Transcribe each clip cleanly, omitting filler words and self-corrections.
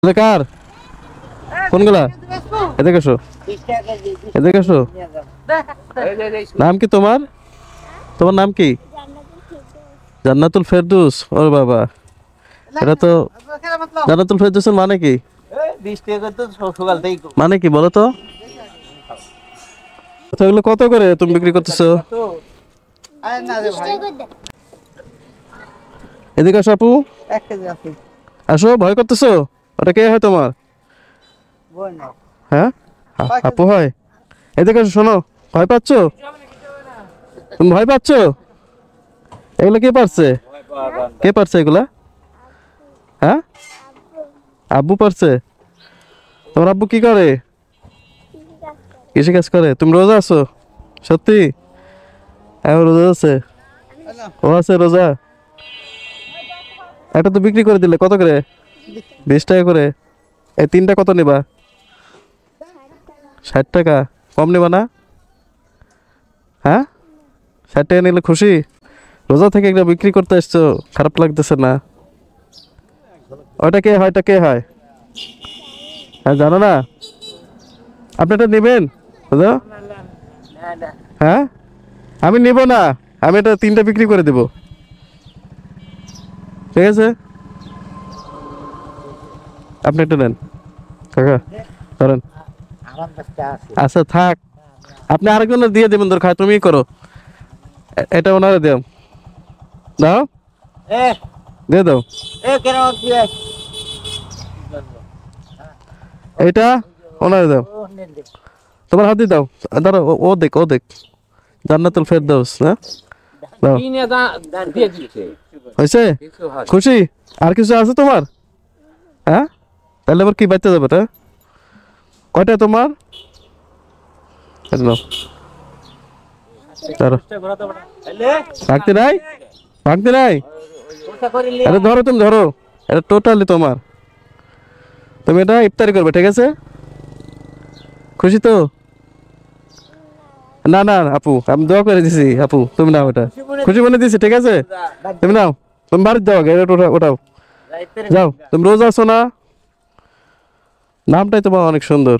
কার কোনগুলা? এদিকে এসো, এদিকে এসো। নাম কি তোমার? তোমার নাম কি? জান্নাতুল ফেরদৌস। ওর বাবা, এটা তো জান্নাতুল ফেরদৌসের মানে কি? মানে কি বলো তো? এগুলো কত করে তুমি বিক্রি করতেছো? এদিকে আসো আপু, আসো। ভয় করতেছো? ওটা কে হয় তোমার? হ্যাঁ, আপু হয়। এদিকে আসো, শোনো। ভয় পাচ্ছ? তুমি ভয় পাচ্ছ? এগুলো কে পারছে? কে পারছে এগুলা? হ্যাঁ, আব্বু পারছে। তোমার আব্বু কি করে? কৃষি কাজ করে। তুমি রোজা আছো? সত্যি? এখন রোজা আছে? ও আছে রোজা। একটা তো বিক্রি করে দিলে, কত করে? 20 টাকা করে। এই তিনটা কত নিবা? 60 টাকা। কম নিবা না? হ্যাঁ, 60 টাকা নিলে খুশি? রোজা থেকে একটা বিক্রি করতে আসছো, খারাপ লাগতেছে না? ওইটা কে হয়? ওটা কে হয়? হ্যাঁ, জানো না? আপনি এটা নেবেন? বুঝো? হ্যাঁ, আমি নিব না। আমি এটা তিনটা বিক্রি করে দেব, ঠিক আছে? আপনি একটা নেন কাকা, ধরেন। আচ্ছা থাক, আপনি আরেকজনের দিয়ে দেবেন দরকার, তুমি করো। এটা ওনারে দাও, দাও, দিয়ে দাও। এইটা ওনারে দাও, তোমার হাতে দাও। দাঁড়াও, ও দেখ, ও দেখ। জান্নাতুল ফেরদৌস। হ্যাঁ, দাও। হয়েছে? খুশি? আর কিছু আছে তোমার? হ্যাঁ, তাহলে আবার কি বাচ্চা যাবে? এটা কয়টা তোমার? ভাগতে নাই, ভাগতে নাই। এটা ধরো, তুমি ধরো। এটা টোটালি তোমার। তুমি এটা ইফতারি করবে, ঠিক আছে? খুশি তো? না না আপু, আমি দোয়া করে দিছি। আপু তুমি নাও, এটা খুশি মনে দিছি, ঠিক আছে? তুমি নাও, তুমি বাড়িতে যাও, ওটাও ওটাও। যাও, তুমি রোজ আসো না? নামটাই তোমার অনেক সুন্দর।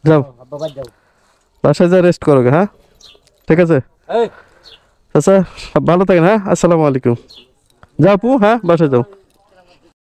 যাও, বাসায় যা রেস্ট করো। হ্যাঁ, ঠিক আছে? আচ্ছা, ভালো থাকেন। হ্যাঁ, আসসালামু আলাইকুম। যাও আপু, হ্যাঁ, বাসায় যাও।